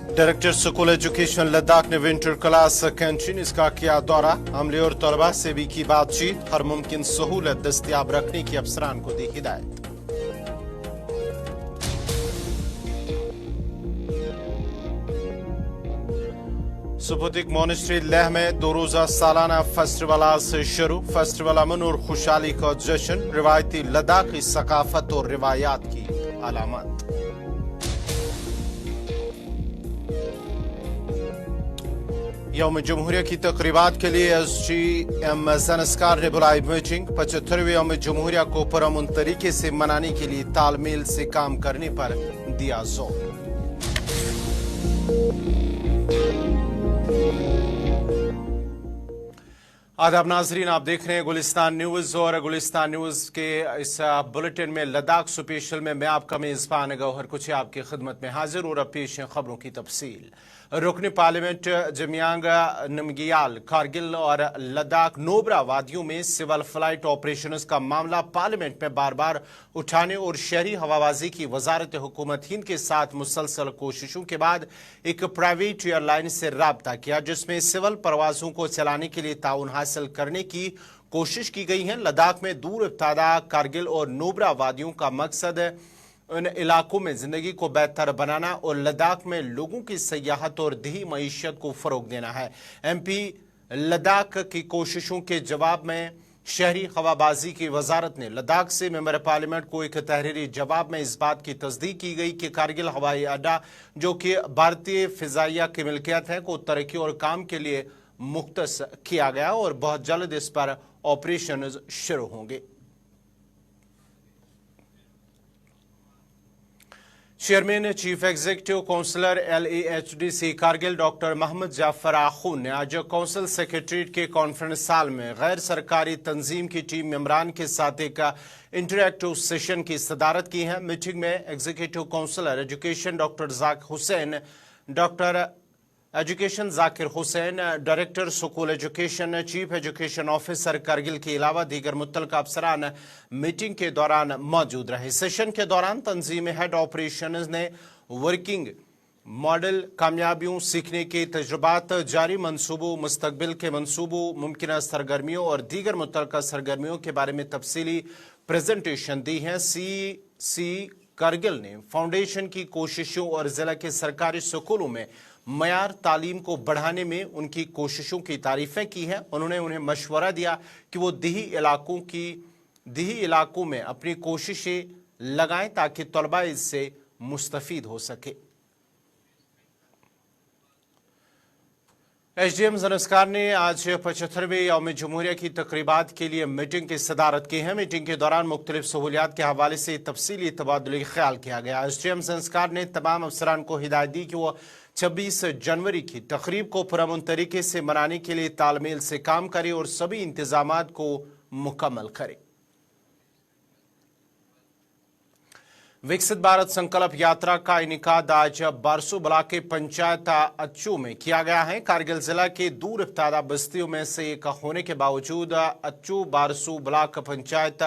Director school education Ladakh ने winter class canteen इसका किया दौरा। अमले और तलबा से भी की बातचीत। हर मुमकिन सहूलत दस्तियाब रखने की अफसरान को दी हिदायत। सुपुतिक मोनेस्ट्री लेह में 2 रोजा सालाना फेस्टिवल आज से शुरू। फेस्टिवल अमन और खुशहाली का जश्न, रिवायती लद्दाखी सकाफत और रिवायात की अलामत। यौम जमहूरिया की तकरीबात के लिए SGM ज़नस्कार ने बुलाई मीटिंग। 75वें यौम जमहूरिया को पुरअमन तरीके से मनाने के लिए तालमेल से काम करने पर दिया जोर। आदाब नाजरीन, आप देख रहे हैं गुलिस्तान न्यूज़ और गुलिस्तान न्यूज़ के इस बुलेटिन में लद्दाख स्पेशल में मैं आपका मेज़बान गौहर कुछ आपकी खिदमत में हाजिर और अब पेश है खबरों की तफसील। रुकन पार्लियामेंट जमियांग नमगियाल, कारगिल और लद्दाख नोबरा वादियों में सिविल फ्लाइट ऑपरेशंस का मामला पार्लियामेंट में बार बार उठाने और शहरी हवाबाजी की वजारत हुकूमत हिंद के साथ मुसलसल कोशिशों के बाद एक प्राइवेट एयरलाइन से राब्ता किया, जिसमें सिविल परवाजों को चलाने के लिए ताउन हासिल करने की कोशिश की गई है। लद्दाख में दूर इब्तादा कारगिल और नोबरा वादियों का मकसद उन इलाकों में जिंदगी को बेहतर बनाना और लद्दाख में लोगों की सयाहत और देही मईशत को फरोग देना है। MP लद्दाख की कोशिशों के जवाब में शहरी हवाबाजी की वजारत ने लद्दाख से मेंबर पार्लियामेंट को एक तहरीरी जवाब में इस बात की तस्दीक की गई कि कारगिल हवाई अड्डा, जो कि भारतीय फिजाइया की मिल्कियत है, को तरक्की और काम के लिए मुख्तस किया गया और बहुत जल्द इस पर ऑपरेशन शुरू होंगे। Chairman chief executive councillor LAHDC Kargil doctor Mohammad Jafar Akhoon ने आज काउंसिल सेक्रेटरीट के कॉन्फ्रेंस हॉल में गैर सरकारी तंजीम की टीम मेंबरान के साथ एक इंटरैक्टिव सेशन की सदारत की है। मीटिंग में executive counsellor education doctor education Zakir Hussain, director school education, chief education officer Kargil के अलावा दीगर मुतल्लिक़ अफसरान मीटिंग के दौरान मौजूद रहे। सेशन के दौरान तंजीम हेड ऑपरेशंस ने वर्किंग मॉडल, कामयाबियों, सीखने के तजुर्बात, जारी मनसूबों, मुस्तकबिल के मनसूबों, मुमकिन सरगर्मियों और दीगर मुतल्लिक़ सरगर्मियों के बारे में तफसीली प्रेजेंटेशन दी है। CC कारगिल ने फाउंडेशन की कोशिशों और ज़िला के सरकारी स्कूलों में मयार तालीम को बढ़ाने में उनकी कोशिशों की तारीफें की हैं। उन्होंने उन्हें मशवरा दिया कि वो देही इलाकों में अपनी कोशिशें लगाएं ताकि तलबा इससे मुस्तफीद हो सके। SGM ज़नस्कार ने आज 75वें यौम जमहूरिया की तकरीबात के लिए मीटिंग की सदारत की है। मीटिंग के दौरान मुख्तलिफ सहूलियात के हवाले से तफसीली तबादुल ख्याल किया गया। SGM ज़नस्कार ने तमाम अफसरान को हिदायत दी कि वो 26 जनवरी की तकरीब को पुरअमन तरीके से मनाने के लिए तालमेल से काम करे और सभी इंतजामात को मुकम्मल करे। विकसित भारत संकल्प यात्रा का इनेकाद आज बारसू ब्लॉक के पंचायत अच्छू में किया गया है। कारगिल जिला के दूर इब्तादा बस्तियों में से एक होने के बावजूद अच्छू बारसू ब्लॉक पंचायत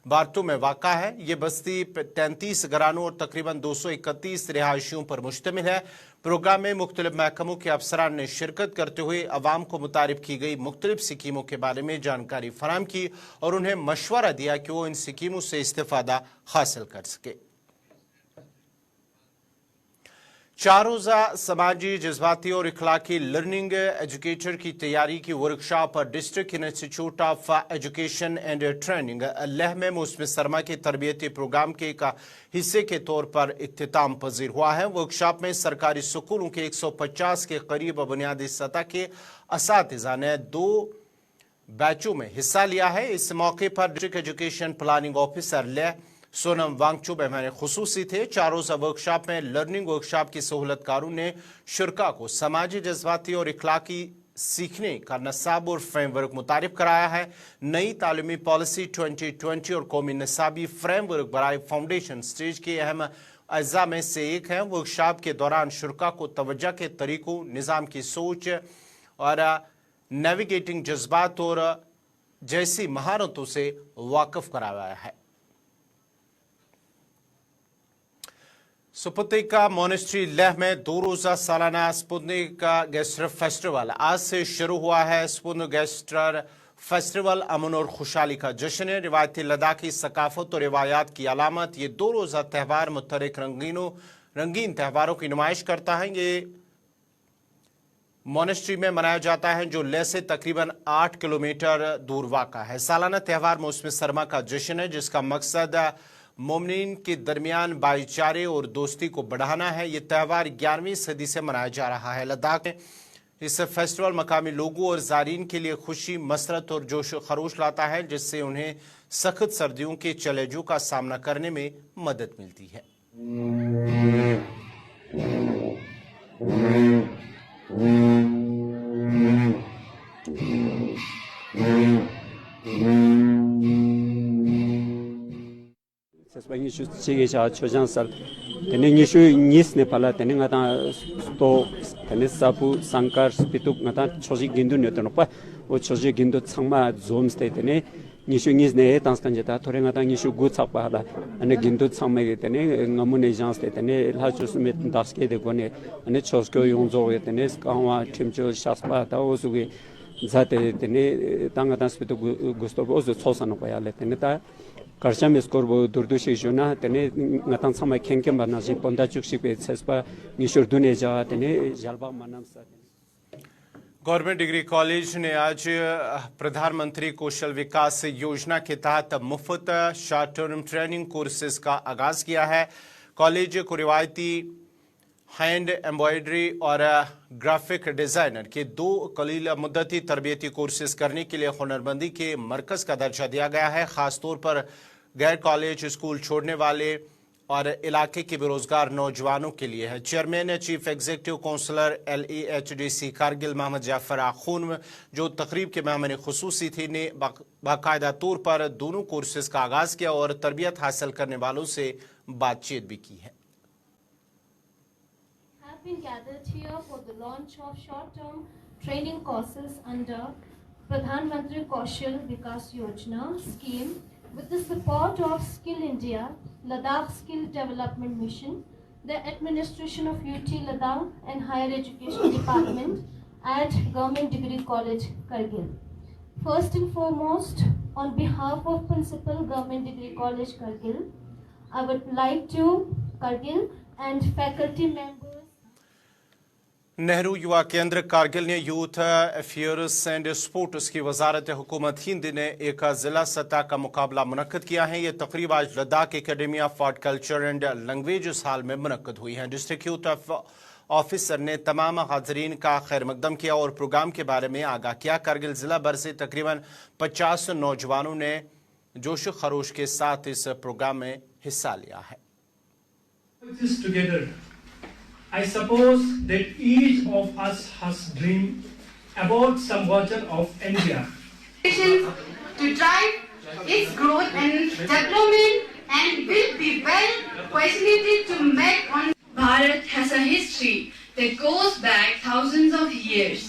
बारतू में वाक़ा है। ये बस्ती 33 घरानों और तकरीबन 231 रिहायशियों पर मुश्तमिल है। प्रोग्राम में मुख्तलिफ महकमों के अफसरान ने शिरकत करते हुए अवाम को मुतारिफ की गई मुख्तलिफ स्कीमों के बारे में जानकारी फराहम की और उन्हें मशवरा दिया कि वो इन स्कीमों से इस्तेफादा हासिल कर सके। 4 रोज़ा समाजी, जज्बाती और इखलाकी लर्निंग एजुकेटर की तैयारी की workshop district institute of education and training Leh में मौसम सरमा के तरबियती प्रोग्राम के एक हिस्से के तौर पर इख्तिताम पजीर हुआ है। वर्कशॉप में सरकारी स्कूलों के 150 के करीब बुनियादी सतह के असातिज़ा ने 2 बैचों में हिस्सा लिया है। इस मौके पर district education planning officer Leh Sonam Wangchu मेहमान खुसूसी थे। 4 रोज़ा वर्कशॉप में लर्निंग वर्कशॉप की सहूलतकारों ने शुरका को समाजी, जज्बाती और इखलाकी सीखने का नसाब और फ्रेमवर्क मुतारिफ कराया है। नई तालीमी पॉलिसी 2020 और कौमी नसाबी फ्रेमवर्क बराए फाउंडेशन स्टेज के अहम अज्जा में से एक है। वर्कशॉप के दौरान शुरका को तवज्जो के तरीकों, निज़ाम की सोच और नेविगेटिंग जज्बात और जैसी महारतों से वाकिफ कराया है। स्पुतनिक का मॉनेस्ट्री लेह में 2 रोजा सालाना स्पुतनिक का गेस्टर फेस्टिवल आज से शुरू हुआ है। स्पुतनिक गेस्टर फेस्टिवल अमन और खुशहाली का जश्न है। रिवायती लद्दाखी सकाफत और रिवायात की अलामत ये 2 रोजा त्यौहार मुख्तलिफ रंगीन त्यौहारों की नुमाइश करता है। ये मॉनेस्ट्री में मनाया जाता है जो लेह से तकरीबन 8 किलोमीटर दूर वाक़ा है। सालाना त्यौहार मौसम सरमा का जश्न है जिसका मकसद मोमिनीन के दरमियान भाईचारे और दोस्ती को बढ़ाना है। ये त्यौहार 11वीं सदी से मनाया जा रहा है। लद्दाख में इस फेस्टिवल मकामी लोगों और ज़ायरीन के लिए खुशी, मसरत और जोश खरोश लाता है जिससे उन्हें सख्त सर्दियों के चैलेंजों का सामना करने में मदद मिलती है। Nishu chigecha chojansal tene nishu nis nepala tene ngata sto tene sapu sankar spituk ngata choji gindu nyotono pa o choji gindu changma zom ste tene nishu nis ne tanskan jeta thore ngata nishu gu chakpa la ane gindu changme ge tene ngamune jans te tene la chosmet daske de gone ane chosko yongzo ge tene kawa timcho shaspa ta osuge zate tene tangata spituk gusto ozo chosano pa yale tene ta Karcham skorbo durdushi juna tene ngatan samay kenkem banaji ponda chukshi pe sespa nishurdune ja tene jalba manamsa। Government degree college ने आज प्रधानमंत्री कौशल विकास योजना के तहत मुफ्त short term training courses का आगाज किया है। कॉलेज को रिवायती हैंड एम्ब्रॉयडरी और ग्राफिक डिजाइनर के 2 कलील मुद्दती तरबियती कोर्सेज करने के लिए हुनरमंदी के मरकज का दर्जा दिया गया है। खासतौर पर गैर कॉलेज स्कूल छोड़ने वाले और इलाके के बेरोजगार नौजवानों के लिए है। Chairman chief executive councillor LEHDC Kargil Mohammad Jafar Akhoon जो तकरीब के मेहमान खुसूसी थे ने बाकायदा तौर पर दोनों कोर्सेज का आगाज किया और तरबियत हासिल करने वालों से बातचीत भी की है। Been gathered here for the launch of short-term training courses under Pradhan Mantri Kaushal Vikas Yojana scheme with the support of Skill India, Ladakh Skill Development Mission, the administration of UT Ladakh and Higher Education Department at Government Degree College, Kargil. First and foremost, on behalf of Principal Government Degree College, Kargil, I would like to Kargil and faculty members Nehru युवा केंद्र कारगिल ने youth affairs and sports की वजारत हुकूमत हिंद ने एक जिला सतह का मुकाबला मुनक्कद किया है। ये तकरीब आज Ladakh academy of art culture and language hall में मुनक्कद हुई है। डिस्ट्रिक्ट यूथ ऑफिसर ने तमाम हाजरीन का खैर मकदम किया और प्रोग्राम के बारे में आगाह किया। कारगिल जिला भर से तकरीबन 50 नौजवानों ने जोश खरोश के साथ इस प्रोग्राम में हिस्सा लिया है। I suppose that each of us has dreamed about some version of India. To drive its growth and development and will be well facilitated to make on. Bharat has a history that goes back thousands of years.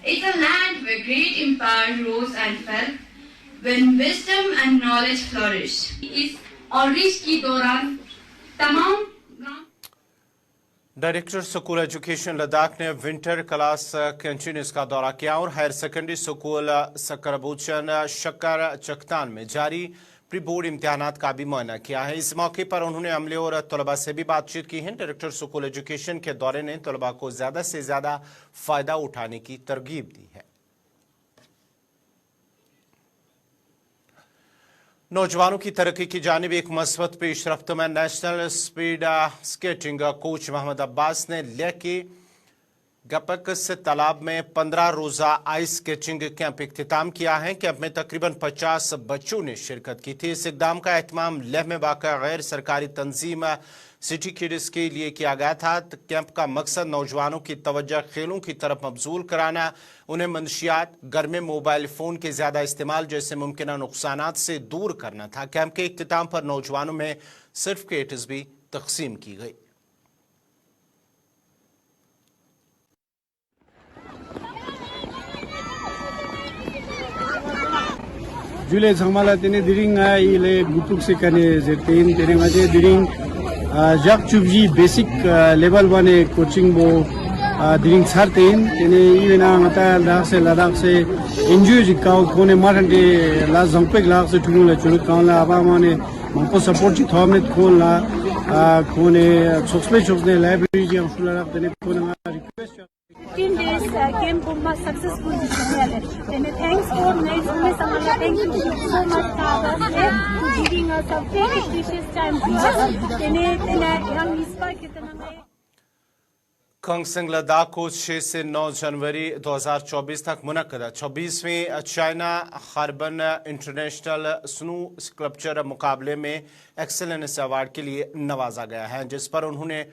It's a land where great empire rose and fell, when wisdom and knowledge flourished. इस outreach के दौरान तमाम director school education Ladakh ने winter class canteens का दौरा किया और higher secondary school सकरबूचन शक्कर चकतान में जारी प्री बोर्ड इम्तिहानात का भी मुआयना किया है। इस मौके पर उन्होंने अमले और तलबा से भी बातचीत की है। डायरेक्टर स्कूल एजुकेशन के दौरे ने तलबा को ज़्यादा से ज़्यादा फ़ायदा उठाने की तरगीब दी है। नौजवानों की तरक्की की जानिब एक मस्बत पेशरफ्त में national speed skating coach Mohammad Abbas ने लेह के गपकस तालाब में 15 रोज़ा आइस स्केटिंग कैंप इख्तिताम किया है। कैंप में तकरीबन 50 बच्चों ने शिरकत की थी। इस इक़दाम का एहतमाम लेह में वाक़ा गैर सरकारी तंजीम सिटी किड्स के लिए किया गया था। कैंप का मकसद नौजवानों की तवज्जो खेलों की तरफ मबजूल कराना, उन्हें मंशियात, घर में मोबाइल फ़ोन के ज़्यादा इस्तेमाल जैसे मुमकिन नुकसानात से दूर करना था। कैंप के इख्तिताम पर नौजवानों में सर्टिफिकेट्स भी तकसीम की गई। Jule zamala tene diring ile gutuk se kane zetin tene maje diring jak chubji basic level 1 coaching bo dining sartin tene ivena ngata Ladakh se enjoy ji kaw kone marande la zampek la se thulu la chulu kaw la aba mane mampo support ji thomnet khol la kone chokle library ji amshula la tene kone request 15 days camp bomba successful and thanks for nice samala thank you so much for giving us a very precious time young ispa kitna mein कंगसिंग Ladakh को 6 से 9 जनवरी 2024 तक मुनक्कद 26वें China खारबन international snow sculpture मुकाबले में excellence award के लिए नवाजा गया है, जिस पर उन्होंने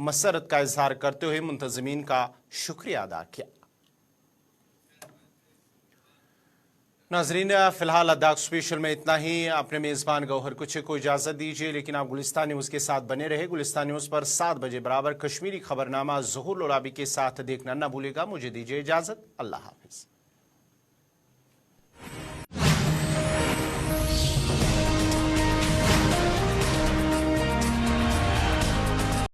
मसरत का इजहार करते हुए मुंतजमीन का शुक्रिया अदा किया। नाजरीन, फिलहाल लद्दाख स्पेशल में इतना ही। अपने मेज़बान गौहर कुछ को इजाज़त दीजिए, लेकिन आप गुलिस्तान न्यूज़ के साथ बने रहे। गुलिस्तान न्यूज़ पर 7 बजे बराबर कश्मीरी खबरनामा ज़हूर लोलाबी के साथ देखना न भूलेगा। मुझे दीजिए इजाज़त। अल्लाह हाफ़िज़।